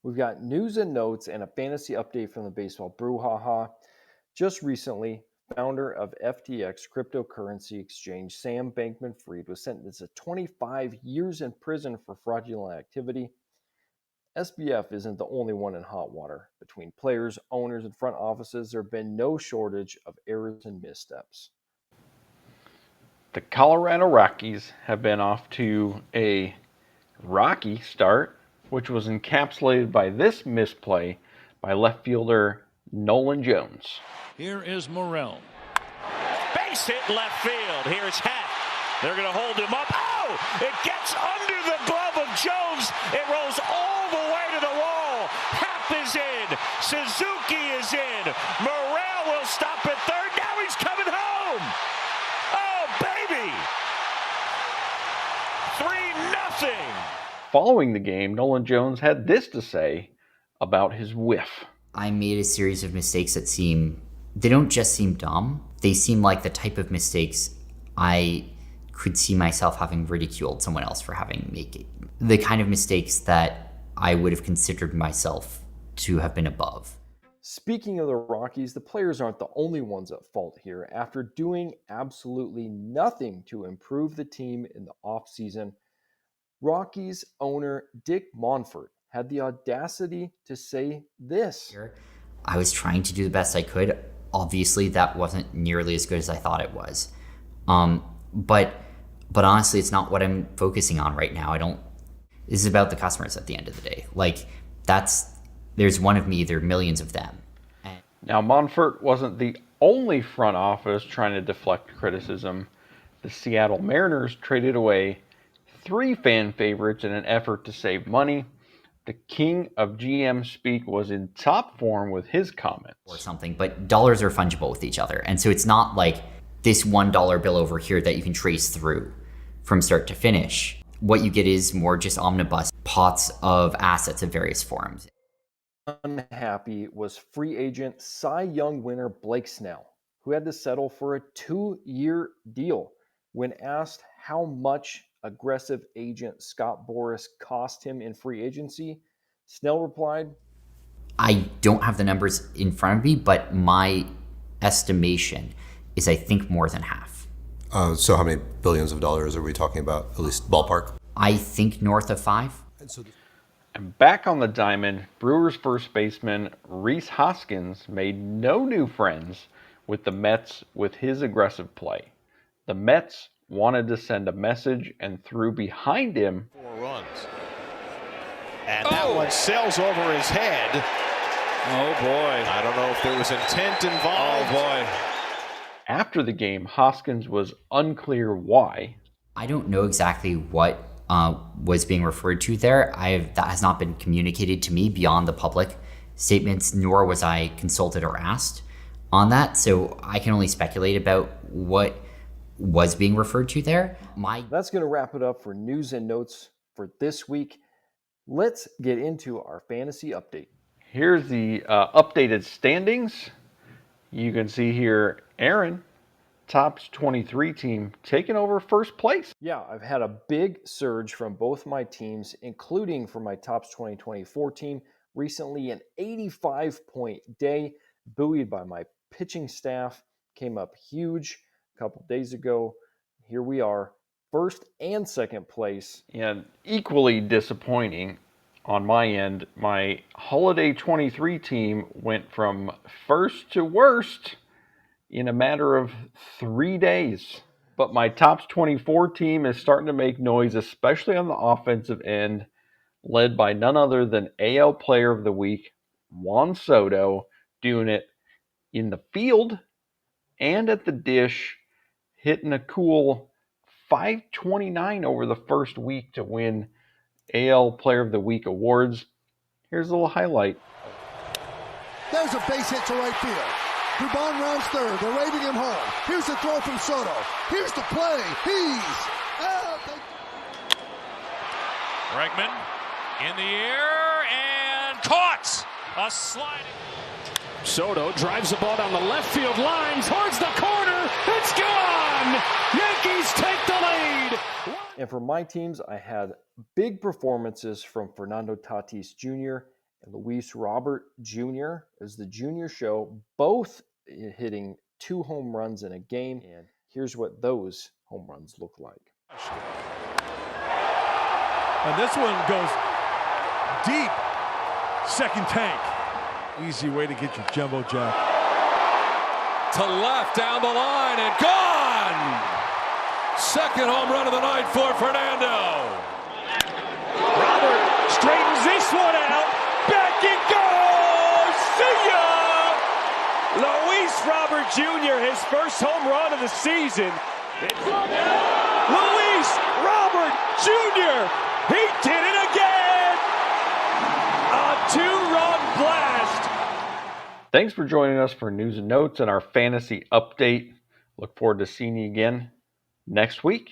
We've got news and notes and a fantasy update from the Baseball Brewhaha. Just recently, founder of FTX cryptocurrency exchange Sam Bankman-Fried was sentenced to 25 years in prison for fraudulent activity. SBF isn't the only one in hot water. Between players, owners, and front offices, there have been no shortage of errors and missteps. The Colorado Rockies have been off to a rocky start, which was encapsulated by this misplay by left fielder Nolan Jones. Here is Morel. Base hit left field. Here's Happ. They're going to hold him up. Oh! It gets under the glove of Jones. It rolls all the way to the wall. Happ is in. Suzuki is in. Morel will stop at third. Now he's coming home. Oh, baby! 3-0. Following the game, Nolan Jones had this to say about his whiff. I made a series of mistakes that they don't just seem dumb. They seem like the type of mistakes I could see myself having ridiculed someone else for having made. The kind of mistakes that I would have considered myself to have been above. Speaking of the Rockies, the players aren't the only ones at fault here. After doing absolutely nothing to improve the team in the offseason, Rockies owner Dick Monfort had the audacity to say this. I was trying to do the best I could. Obviously, that wasn't nearly as good as I thought it was. But honestly, it's not what I'm focusing on right now. This is about the customers at the end of the day. There's one of me, there are millions of them. Now, Monfort wasn't the only front office trying to deflect criticism. The Seattle Mariners traded away 3 fan favorites in an effort to save money. The king of GM speak was in top form with his comments. Or something, but dollars are fungible with each other. And so it's not like this $1 bill over here that you can trace through from start to finish. What you get is more just omnibus pots of assets of various forms. Unhappy was free agent Cy Young winner Blake Snell, who had to settle for a 2-year deal. When asked how much aggressive agent Scott Boras cost him in free agency, Snell replied, I don't have the numbers in front of me, but my estimation is I think more than half. So how many billions of dollars are we talking about, at least ballpark? I think north of 5. And back on the diamond, Brewers first baseman Rhys Hoskins made no new friends with the Mets with his aggressive play. The Mets wanted to send a message and threw behind him. 4 runs. And that one sails over his head. Oh, boy. I don't know if there was intent involved. Oh, boy. After the game, Hoskins was unclear why. I don't know exactly what was being referred to there. That has not been communicated to me beyond the public statements, nor was I consulted or asked on that. So I can only speculate about what was being referred to there. That's going to wrap it up for news and notes for this week. Let's get into our fantasy update. Here's the updated standings. You can see here Aaron, Topps 23 team, taking over first place. Yeah, I've had a big surge from both my teams, including for my Topps 2024 team. Recently, an 85-point day, buoyed by my pitching staff, came up huge a couple days ago. Here we are, first and second place. And equally disappointing on my end, my Holiday 23 team went from first to worst in a matter of 3 days. But my Topps 24 team is starting to make noise, especially on the offensive end, led by none other than AL Player of the Week, Juan Soto, doing it in the field and at the dish, hitting a cool .529 over the first week to win AL Player of the Week awards. Here's a little highlight. There's a base hit to right field. Dubon rounds third. They're waving him home. Here's the throw from Soto. Here's the play. He's out. Bregman in the air and caught. A sliding. Soto drives the ball down the left field line towards the corner. It's gone. Yankees take the lead. And for my teams, I had big performances from Fernando Tatis Jr. and Luis Robert Jr. as the junior show, both hitting 2 home runs in a game. And here's what those home runs look like. And this one goes deep. Second tank. Easy way to get your jumbo jack. To left down the line and gone! Second home run of the night for Fernando. Robert straightens this one out. Back it goes! See ya! Luis Robert Jr., his first home run of the season. Luis Robert Jr., he did it again! A 2-run blast! Thanks for joining us for news and notes and our fantasy update. Look forward to seeing you again next week.